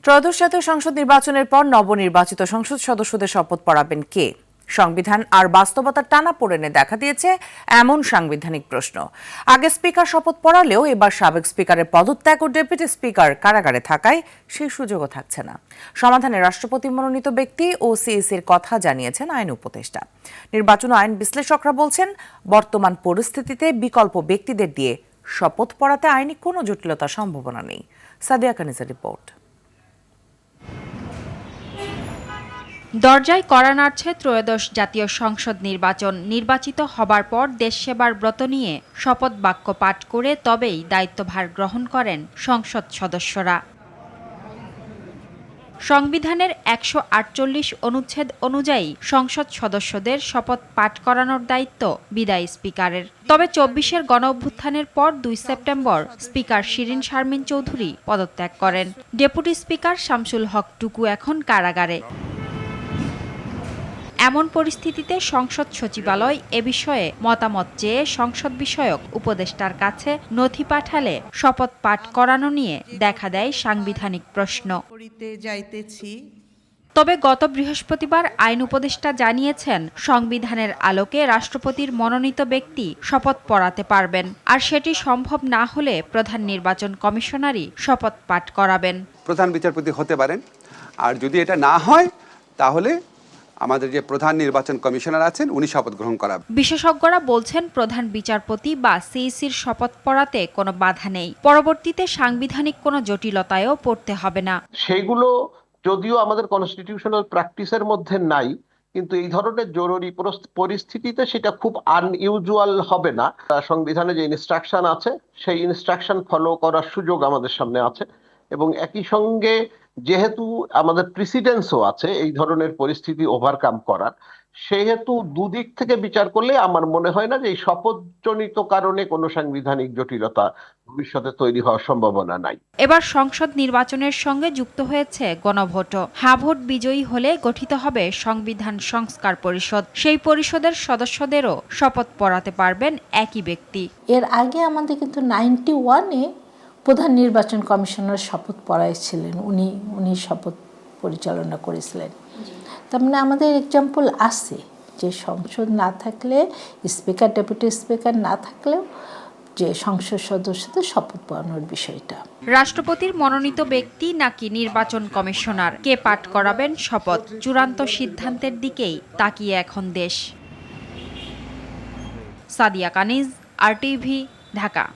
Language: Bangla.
ত্রয়োদশ জাতীয় সংসদ নির্বাচনের পর নবনির্বাচিত সংসদ সদস্যদের শপথ পড়াবেন কে? সংবিধান আর বাস্তবতার টানাপোড়েনে দেখা দিয়েছে এমন সাংবিধানিক প্রশ্ন। আগে স্পিকার শপথ পড়ালেও এবার সাবেক স্পিকারের পদত্যাগ ও ডেপুটি স্পিকার কারাগারে থাকায় সেই সুযোগও থাকছে না। সমাধানে রাষ্ট্রপতি মনোনীত ব্যক্তি ও সিইসির কথা জানিয়েছেন আইন উপদেষ্টা। নির্বাচন আইন বিশ্লেষকরা বলছেন, বর্তমান পরিস্থিতিতে বিকল্প ব্যক্তিদের দিয়ে শপথ পড়াতে আইনি কোনো জটিলতার সম্ভাবনা নেই। সাদিয়া কানিজের রিপোর্ট। দরজায় কড়া নাড়ছে ত্রয়োদশ জাতীয় সংসদ নির্বাচন। নির্বাচিত হবার পর দেশ সেবার ব্রত নিয়ে শপথ বাক্য পাঠ করে তবেই দায়িত্বভার গ্রহণ করেন সংসদ সদস্যরা। সংবিধানের ১৪৮ অনুচ্ছেদ অনুযায়ী সংসদ সদস্যদের শপথ পাঠ করানোর দায়িত্ব বিদায়ী স্পিকারের। তবে ২৪-এর গণঅভ্যুত্থানের পর ২ সেপ্টেম্বর স্পিকার শিরীন শারমিন চৌধুরী পদত্যাগ করেন। ডেপুটি স্পিকার শামসুল হক টুকু এখন কারাগারে। এমন পরিস্থিতিতে সংসদ সচিবালয় এ বিষয়ে মতামত চেয়ে সংসদ বিষয়ক উপদেষ্টার কাছে নথি পাঠালে শপথ পাঠ করানো নিয়ে দেখা দেয় সাংবিধানিক প্রশ্ন। তবে গত বৃহস্পতিবার আইন উপদেষ্টা জানিয়েছেন, সংবিধানের আলোকে রাষ্ট্রপতির মনোনীত ব্যক্তি শপথ পড়াতে পারবেন, আর সেটি সম্ভব না হলে প্রধান নির্বাচন কমিশনারই শপথ পাঠ করাবেন। প্রধান বিচারপতি হতে পারেন, আর যদি এটা না হয় তাহলে আমাদের যে প্রধান নির্বাচন কমিশনার আছেন উনি শপথ গ্রহণ করাবেন। বিশেষজ্ঞরা বলছেন, প্রধান বিচারপতি বা সিইসির শপথ পড়াতে কোনো বাধা নেই। পরবর্তীতে সাংবিধানিক কোনো জটিলতায়ও পড়তে হবে না। সেইগুলো যদিও আমাদের কনস্টিটিউশনাল প্র্যাকটিসের মধ্যে নাই, কিন্তু এই ধরনের জরুরি পরিস্থিতিতে সেটা খুব আনইউজুয়াল হবে না। সংবিধানে যে ইনস্ট্রাকশন আছে সেই ইনস্ট্রাকশন ফলো করার সুযোগ আমাদের সামনে আছে, এবং একই সঙ্গে যেহেতু আমাদের প্রিসিডেন্সও আছে এই ধরনের পরিস্থিতি ওভারকাম করার, সেহেতু দুদিক থেকে বিচার করলে আমার মনে হয় না যে এই শপথজনিত কারণে কোনো সাংবিধানিক জটিলতা ভবিষ্যতে তৈরি হওয়ার সম্ভাবনা নাই। এবার সংসদ নির্বাচনের সঙ্গে যুক্ত হয়েছে গণভোটও। হ্যাঁ ভোট বিজয়ী হলে গঠিত হবে সংবিধান সংস্কার পরিষদ। সেই পরিষদের সদস্যদেরও শপথ পড়াতে পারবেন একই ব্যক্তি। এর আগে আমাদের কিন্তু 91-এ প্রধান নির্বাচন কমিশনার শপথ পড়াইছিলেন, উনি শপথ পরিচালনা করেছিলেন। তার মানে আমাদের এক্সাম্পল আছে যে সংসদ না থাকলে, স্পিকার ডেপুটি স্পিকার না থাকলেও যে সংসদ সদস্যদের শপথ পড়ানোর বিষয়টা। রাষ্ট্রপতির মনোনীত ব্যক্তি নাকি নির্বাচন কমিশনার, কে পাঠ করাবেন শপথ, চূড়ান্ত সিদ্ধান্তের দিকেই তাকিয়ে এখন দেশ। সাদিয়া কানিজ, RTV, ঢাকা।